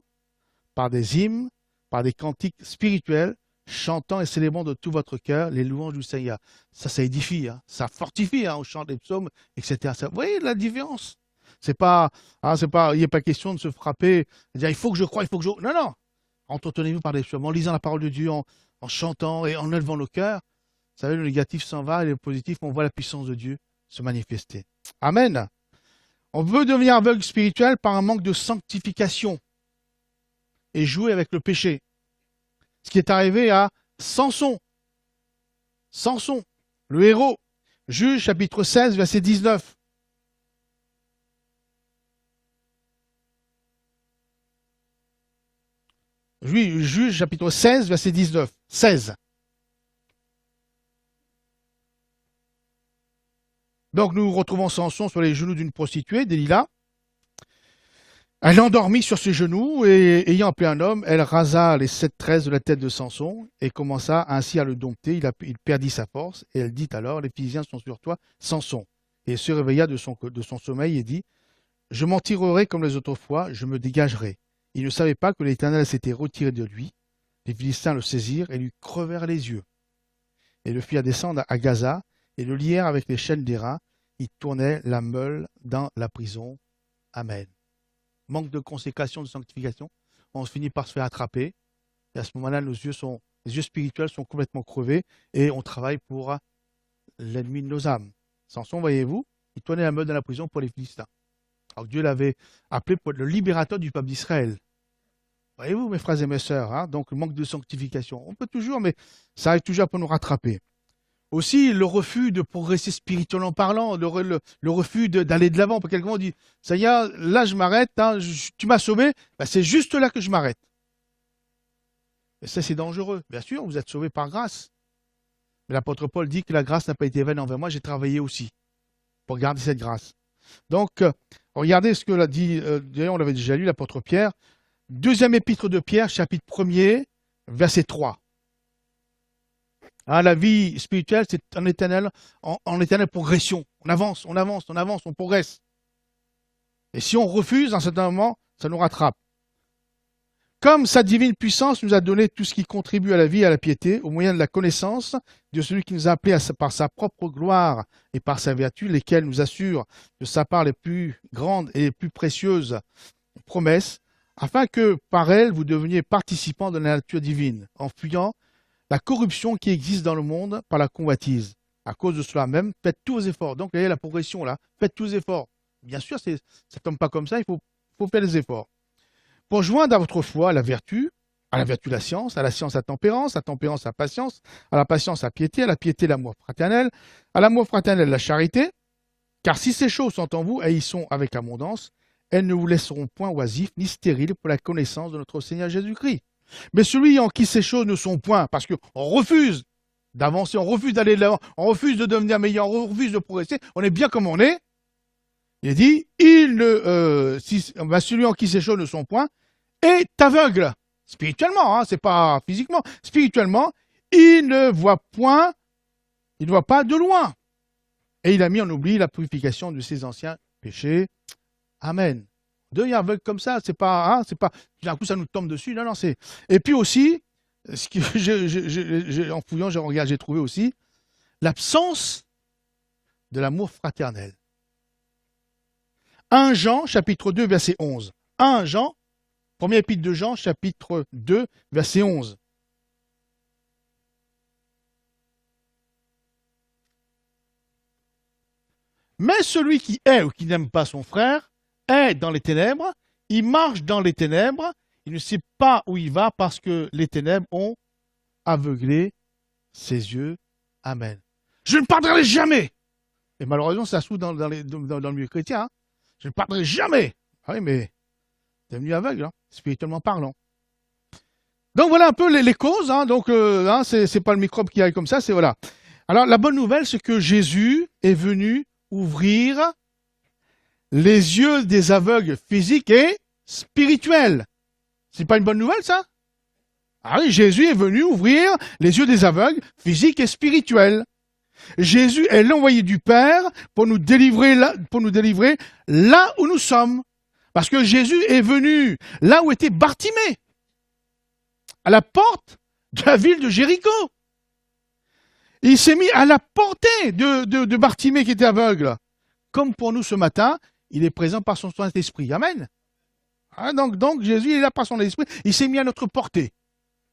par des hymnes, par des cantiques spirituels, chantant et célébrant de tout votre cœur les louanges du Seigneur. Ça édifie, hein, ça fortifie, hein, on chante des psaumes, etc. Vous voyez la différence? Il n'est pas question de se frapper, de dire il faut que je croie, il faut que je... Non, non. Entretenez-vous par des psaumes, en lisant la parole de Dieu, en chantant et en élevant le cœur. Vous savez, le négatif s'en va et le positif, on voit la puissance de Dieu se manifester. Amen. On veut devenir aveugle spirituel par un manque de sanctification et jouer avec le péché. Ce qui est arrivé à Samson. Samson, le héros. Juge chapitre 16, verset 19. Juge chapitre 16, verset 19. 16. Donc nous retrouvons Samson sur les genoux d'une prostituée, Delilah. Elle endormit sur ses genoux et, ayant appelé un homme, elle rasa les 7 tresses de la tête de Samson et commença ainsi à le dompter. Il perdit sa force et elle dit alors, les Philistins sont sur toi, Samson. Et il se réveilla de son sommeil et dit, je m'en tirerai comme les autres fois, je me dégagerai. Il ne savait pas que l'Éternel s'était retiré de lui. Les Philistins le saisirent et lui crevèrent les yeux. Et le firent descendre à Gaza et le lièrent avec les chaînes d'airain. Il tournait la meule dans la prison. Amen. Manque de consécration, de sanctification. On finit par se faire attraper. Et à ce moment-là, les yeux spirituels sont complètement crevés et on travaille pour l'ennemi de nos âmes. Samson, voyez-vous, Il tenait la meute dans la prison pour les Philistins. Alors Dieu l'avait appelé pour être le libérateur du peuple d'Israël. Voyez-vous, mes frères et mes sœurs, hein, donc le manque de sanctification. On peut toujours, mais ça arrive toujours pour nous rattraper. Aussi, le refus de progresser spirituellement parlant, le refus d'aller de l'avant. Quelqu'un dit, ça y est, là je m'arrête, hein, tu m'as sauvé, ben, c'est juste là que je m'arrête. Et ça, c'est dangereux. Bien sûr, vous êtes sauvé par grâce. Mais l'apôtre Paul dit que la grâce n'a pas été vaine envers moi, j'ai travaillé aussi pour garder cette grâce. Donc, regardez ce que l'a dit, d'ailleurs on l'avait déjà lu, l'apôtre Pierre. Deuxième épître de Pierre, chapitre 1er, verset 3. Hein, la vie spirituelle, c'est en éternelle progression. On avance, on progresse. Et si on refuse, à un certain moment, ça nous rattrape. Comme sa divine puissance nous a donné tout ce qui contribue à la vie et à la piété, au moyen de la connaissance de celui qui nous a appelés par sa propre gloire et par sa vertu, lesquelles nous assurent de sa part les plus grandes et les plus précieuses promesses, afin que par elles vous deveniez participants de la nature divine, en fuyant la corruption qui existe dans le monde par la convoitise. À cause de cela même, faites tous vos efforts. Donc, vous voyez la progression là, faites tous vos efforts. Bien sûr, ça ne tombe pas comme ça, il faut faire des efforts. Pour joindre à votre foi la vertu la science, à la science la tempérance la patience, à la patience la piété l'amour fraternel, à l'amour fraternel la charité, car si ces choses sont en vous et y sont avec abondance, elles ne vous laisseront point oisifs ni stériles pour la connaissance de notre Seigneur Jésus-Christ. Mais celui en qui ces choses ne sont point, parce qu'on refuse d'avancer, on refuse d'aller de l'avant, on refuse de devenir meilleur, on refuse de progresser, on est bien comme on est, il dit, celui en qui ces choses ne sont point, est aveugle, spirituellement, hein, c'est pas physiquement, spirituellement, il ne voit point, il ne voit pas de loin. Et il a mis en oubli la purification de ses anciens péchés. Amen. Devient aveugle comme ça, c'est pas, d'un coup ça nous tombe dessus, non, c'est. Et puis aussi, ce que en fouillant, j'ai trouvé aussi l'absence de l'amour fraternel. 1 Jean, chapitre 2, verset 11. 1 Jean, premier épître de Jean, chapitre 2, verset 11. Mais celui qui hait ou qui n'aime pas son frère est dans les ténèbres, il marche dans les ténèbres, il ne sait pas où il va parce que les ténèbres ont aveuglé ses yeux. Amen. Je ne pardonnerai jamais. Et malheureusement, ça se trouve dans le milieu chrétien. Hein. Je ne pardonnerai jamais. Ah oui, mais devenu aveugle, hein, spirituellement parlant. Donc voilà un peu les causes. Hein, donc c'est pas le microbe qui arrive comme ça, c'est voilà. Alors la bonne nouvelle, c'est que Jésus est venu ouvrir les yeux des aveugles physiques et spirituels. C'est pas une bonne nouvelle, ça? Ah oui, Jésus est venu ouvrir les yeux des aveugles physiques et spirituels. Jésus est l'envoyé du Père pour nous délivrer là où nous sommes. Parce que Jésus est venu là où était Bartimée, à la porte de la ville de Jéricho. Il s'est mis à la portée de Bartimée qui était aveugle. Comme pour nous ce matin, il est présent par son Saint-Esprit. Amen. Ah, donc Jésus est là par son esprit. Il s'est mis à notre portée.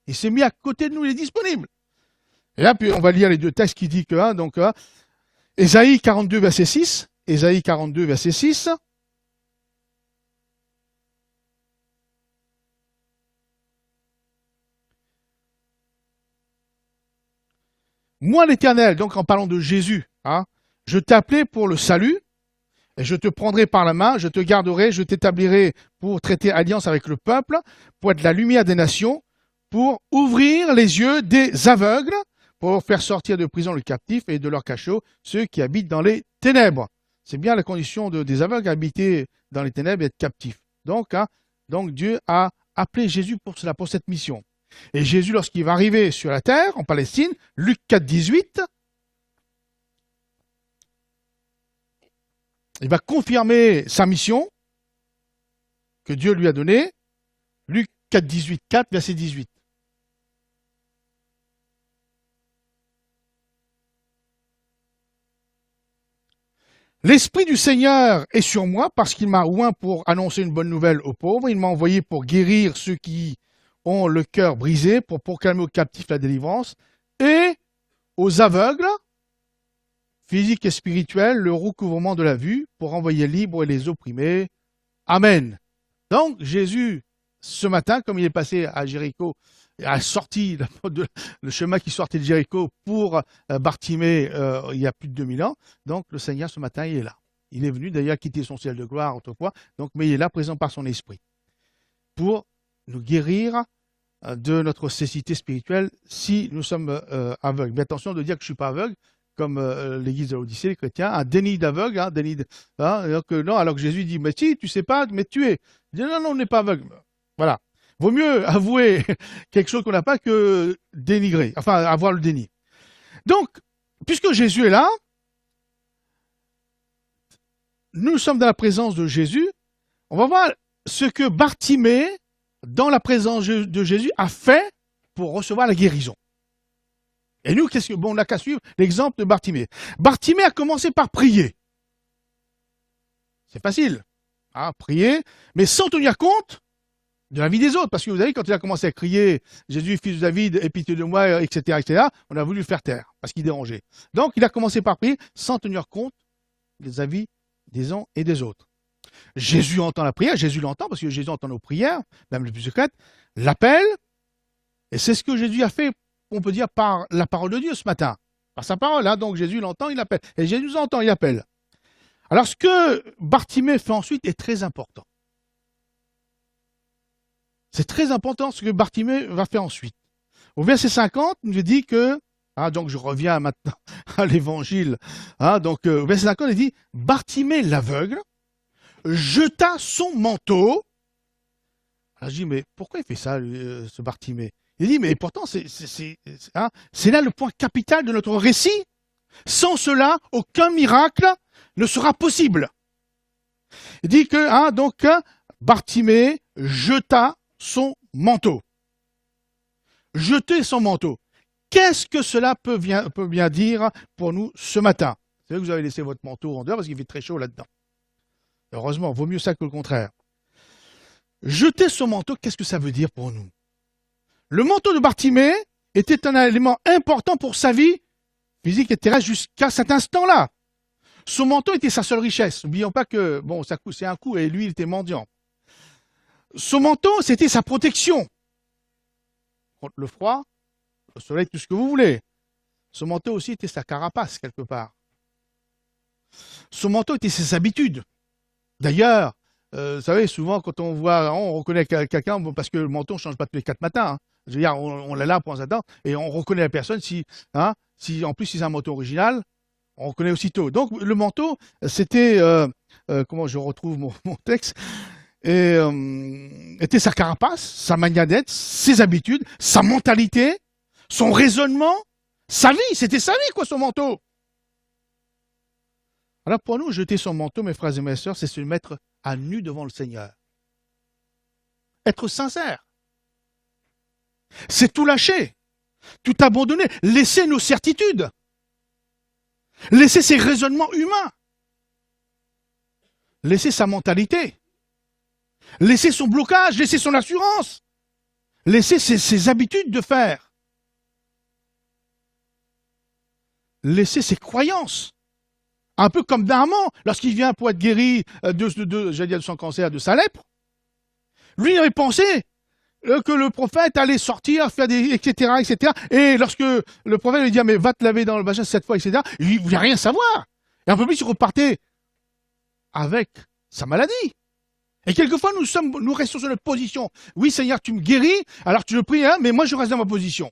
Il s'est mis à côté de nous, il est disponible. Et là, puis on va lire les deux textes qui disent que, Ésaïe 42, verset 6. Ésaïe 42, verset 6. Moi, l'Éternel, donc en parlant de Jésus, hein, je t'ai appelé pour le salut, et je te prendrai par la main, je te garderai, je t'établirai pour traiter alliance avec le peuple, pour être la lumière des nations, pour ouvrir les yeux des aveugles, pour faire sortir de prison les captifs et de leur cachot ceux qui habitent dans les ténèbres. C'est bien la condition des aveugles, habiter dans les ténèbres et être captifs. Donc Dieu a appelé Jésus pour cela, pour cette mission. Et Jésus, lorsqu'il va arriver sur la terre, en Palestine, Luc 4, 18, il va confirmer sa mission que Dieu lui a donnée. Luc 4, 18, 4, verset 18. L'Esprit du Seigneur est sur moi parce qu'il m'a oint pour annoncer une bonne nouvelle aux pauvres. Il m'a envoyé pour guérir ceux qui ont le cœur brisé, pour proclamer aux captifs la délivrance et aux aveugles physique et spirituel, le recouvrement de la vue pour envoyer libres les opprimés. Amen. Donc, Jésus, ce matin, comme il est passé à Jéricho, a sorti le chemin qui sortait de Jéricho pour Bartimée il y a plus de 2000 ans. Donc, le Seigneur, ce matin, il est là. Il est venu d'ailleurs quitter son ciel de gloire autrefois, donc, mais il est là, présent par son esprit, pour nous guérir de notre cécité spirituelle si nous sommes aveugles. Mais attention de dire que je ne suis pas aveugle, comme l'église de l'Odyssée, les chrétiens, un déni d'aveugle, non, alors que Jésus dit, mais si, tu sais pas, mais tu es. Il dit, non, non, on n'est pas aveugle. Voilà. Vaut mieux avouer quelque chose qu'on n'a pas que dénigrer, enfin, avoir le déni. Donc, puisque Jésus est là, nous sommes dans la présence de Jésus, on va voir ce que Bartimée, dans la présence de Jésus, a fait pour recevoir la guérison. Et nous, on n'a qu'à suivre l'exemple de Bartimée. Bartimée a commencé par prier. C'est facile, hein, prier, mais sans tenir compte de la vie des autres. Parce que vous savez, quand il a commencé à crier « Jésus, fils de David, aie pitié de moi », etc., on a voulu le faire taire, parce qu'il dérangeait. Donc, il a commencé par prier sans tenir compte des avis des uns et des autres. Jésus entend la prière, Jésus l'entend, parce que Jésus entend nos prières, même les plus secrètes, l'appelle, et c'est ce que Jésus a fait, on peut dire, par la parole de Dieu ce matin. Par sa parole, hein, donc Jésus l'entend, il appelle. Et Jésus entend, il appelle. Alors, ce que Bartimée fait ensuite est très important. C'est très important ce que Bartimée va faire ensuite. Au verset 50, il nous dit que, donc je reviens maintenant à l'évangile, donc au verset 50, il dit, Bartimée l'aveugle jeta son manteau. Alors je dis, mais pourquoi il fait ça, ce Bartimée? Il dit, mais pourtant, c'est là le point capital de notre récit. Sans cela, aucun miracle ne sera possible. Il dit que, donc, Bartimée jeta son manteau. Jeter son manteau. Qu'est-ce que cela peut bien dire pour nous ce matin? C'est vrai que vous avez laissé votre manteau en dehors parce qu'il fait très chaud là-dedans. Heureusement, vaut mieux ça que le contraire. Jeter son manteau, qu'est-ce que ça veut dire pour nous? Le manteau de Bartimée était un élément important pour sa vie physique et terrestre jusqu'à cet instant-là. Son manteau était sa seule richesse. N'oublions pas que, bon, c'est un coup et lui, il était mendiant. Son manteau, c'était sa protection. Contre le froid, le soleil, tout ce que vous voulez. Son manteau aussi était sa carapace, quelque part. Son manteau était ses habitudes. D'ailleurs, vous savez, souvent, quand on voit, on reconnaît quelqu'un, parce que le manteau ne change pas tous les 4 matins. Hein. Je veux dire, on l'a là pour un certain temps, et on reconnaît la personne si en plus, c'est un manteau original, on reconnaît aussitôt. Donc, le manteau, c'était, comment je retrouve mon texte, était sa carapace, sa manière d'être, ses habitudes, sa mentalité, son raisonnement, sa vie. C'était sa vie, quoi, son manteau. Alors, pour nous, jeter son manteau, mes frères et mes sœurs, c'est se mettre à nu devant le Seigneur. Être sincère. C'est tout lâcher, tout abandonner, laisser nos certitudes, laisser ses raisonnements humains, laisser sa mentalité, laisser son blocage, laisser son assurance, laisser ses habitudes de faire, laisser ses croyances. Un peu comme Naaman, lorsqu'il vient pour être guéri de son cancer, de sa lèpre, lui il avait pensé que le prophète allait sortir, faire des, etc., etc. Et lorsque le prophète lui dit, mais va te laver dans le bassin 7 fois, etc., il ne voulait rien savoir. Et un peu plus, il repartait avec sa maladie. Et quelquefois, nous restons sur notre position. Oui, Seigneur, tu me guéris, alors tu le pries, mais moi, je reste dans ma position.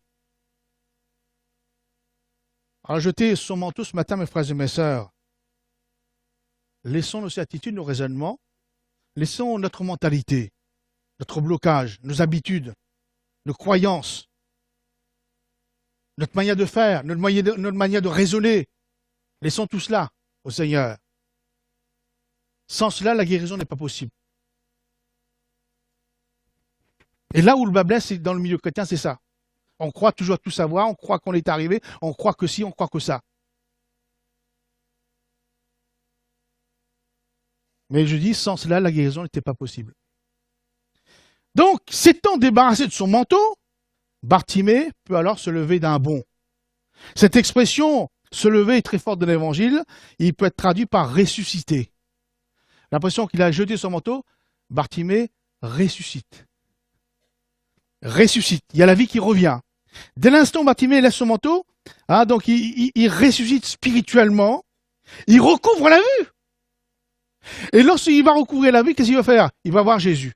Alors, jetez son manteau ce matin, mes frères et mes sœurs. Laissons nos certitudes, nos raisonnements, laissons notre mentalité, notre blocage, nos habitudes, nos croyances, notre manière de faire, notre manière de raisonner. Laissons tout cela au Seigneur. Sans cela, la guérison n'est pas possible. Et là où le bas blesse, dans le milieu chrétien, c'est ça. On croit toujours tout savoir, on croit qu'on est arrivé, on croit que ci, on croit que ça. Mais je dis, sans cela, la guérison n'était pas possible. Donc, s'étant débarrassé de son manteau, Bartimée peut alors se lever d'un bond. Cette expression, Se lever est très fort de l'évangile. Il peut être traduit par ressusciter. L'impression qu'il a jeté son manteau, Bartimée ressuscite. Ressuscite. Il y a la vie qui revient. Dès l'instant où Bartimée laisse son manteau, donc il ressuscite spirituellement. Il recouvre la vue. Et lorsqu'il va recouvrir la vue, qu'est-ce qu'il va faire? Il va voir Jésus.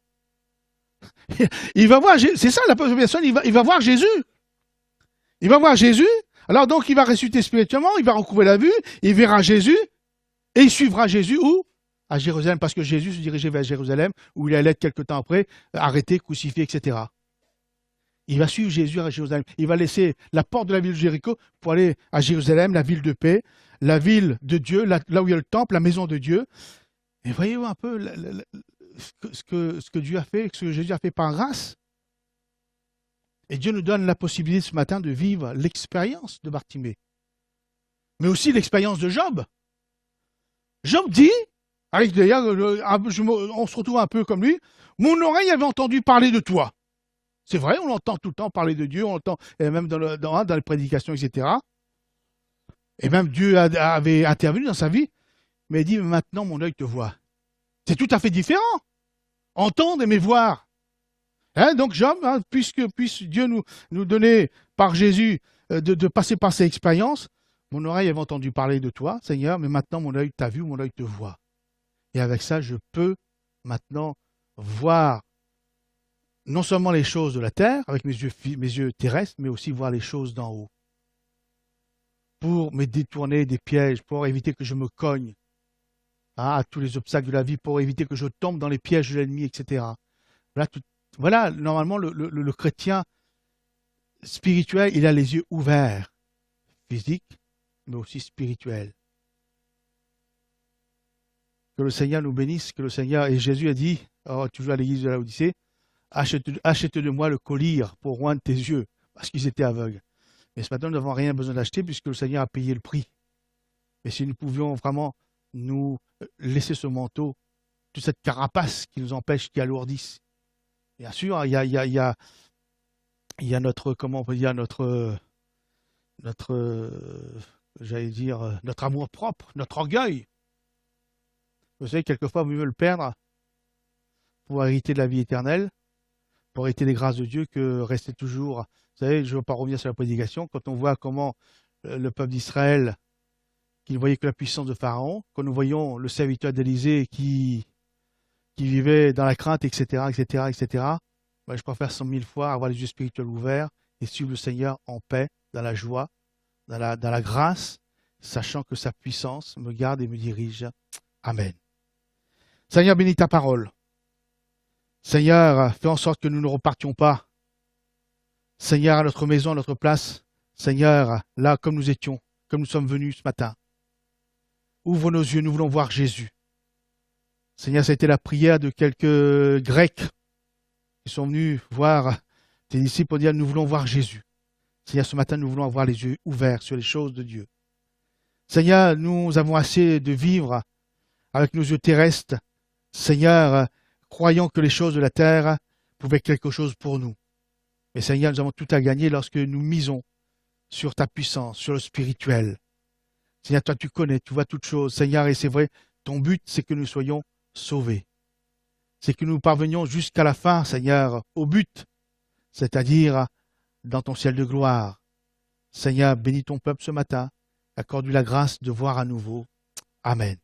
Il va voir, c'est ça la première personne, il va voir Jésus. Il va voir Jésus. Alors donc il va ressusciter spirituellement, il va recouvrir la vue, il verra Jésus, et il suivra Jésus où? À Jérusalem, parce que Jésus se dirigeait vers Jérusalem, où il allait être quelque temps après, arrêté, crucifié, etc. Il va suivre Jésus à Jérusalem. Il va laisser la porte de la ville de Jéricho pour aller à Jérusalem, la ville de paix, la ville de Dieu, là où il y a le temple, la maison de Dieu. Et voyez-vous un peu ce que Dieu a fait, ce que Jésus a fait par grâce. Et Dieu nous donne la possibilité ce matin de vivre l'expérience de Bartimée, mais aussi l'expérience de Job. Job dit, d'ailleurs, on se retrouve un peu comme lui, mon oreille avait entendu parler de toi. C'est vrai, on entend tout le temps parler de Dieu, on entend, et même dans les prédications, etc. Et même Dieu avait intervenu dans sa vie, mais il dit, maintenant mon œil te voit. C'est tout à fait différent. Entendre, mais voir. Donc Job, puisse Dieu nous donner par Jésus de passer par ces expériences, mon oreille avait entendu parler de toi, Seigneur, mais maintenant mon œil t'a vu, mon œil te voit. Et avec ça, je peux maintenant voir non seulement les choses de la terre, avec mes yeux terrestres, mais aussi voir les choses d'en haut. Pour me détourner des pièges, pour éviter que je me cogne à tous les obstacles de la vie, pour éviter que je tombe dans les pièges de l'ennemi, etc. Voilà, normalement, le chrétien spirituel, il a les yeux ouverts, physiques, mais aussi spirituels. Que le Seigneur nous bénisse, que le Seigneur, et Jésus a dit, toujours à l'église de la Odyssée, achète de moi le collier pour oindre tes yeux, parce qu'ils étaient aveugles. Mais ce matin, nous n'avons rien besoin d'acheter, puisque le Seigneur a payé le prix. Et si nous pouvions vraiment nous laisser ce manteau, toute cette carapace qui nous empêche, qui alourdisse. Bien sûr, il y a notre, comment on peut dire, j'allais dire, notre amour propre, notre orgueil. Vous savez, quelquefois, vous mieux le perdre pour hériter de la vie éternelle, pour hériter des grâces de Dieu, que rester toujours. Vous savez, je ne veux pas revenir sur la prédication, quand on voit comment le peuple d'Israël, qui ne voyait que la puissance de Pharaon, quand nous voyons le serviteur d'Élysée qui vivait dans la crainte, etc., etc., etc., ben, je préfère 100 000 fois avoir les yeux spirituels ouverts et suivre le Seigneur en paix, dans la joie, dans la grâce, sachant que sa puissance me garde et me dirige. Amen. Seigneur, bénis ta parole. Seigneur, fais en sorte que nous ne repartions pas. Seigneur, à notre maison, à notre place. Seigneur, là, comme nous étions, comme nous sommes venus ce matin. Ouvre nos yeux, nous voulons voir Jésus. Seigneur, ça a été la prière de quelques Grecs qui sont venus voir tes disciples pour dire, nous voulons voir Jésus. Seigneur, ce matin, nous voulons avoir les yeux ouverts sur les choses de Dieu. Seigneur, nous avons assez de vivre avec nos yeux terrestres. Seigneur, croyant que les choses de la terre pouvaient être quelque chose pour nous. Mais Seigneur, nous avons tout à gagner lorsque nous misons sur ta puissance, sur le spirituel. Seigneur, toi tu connais, tu vois toutes choses. Seigneur, et c'est vrai, ton but, c'est que nous soyons sauvés. C'est que nous parvenions jusqu'à la fin, Seigneur, au but, c'est-à-dire dans ton ciel de gloire. Seigneur, bénis ton peuple ce matin. Accorde-lui la grâce de voir à nouveau. Amen.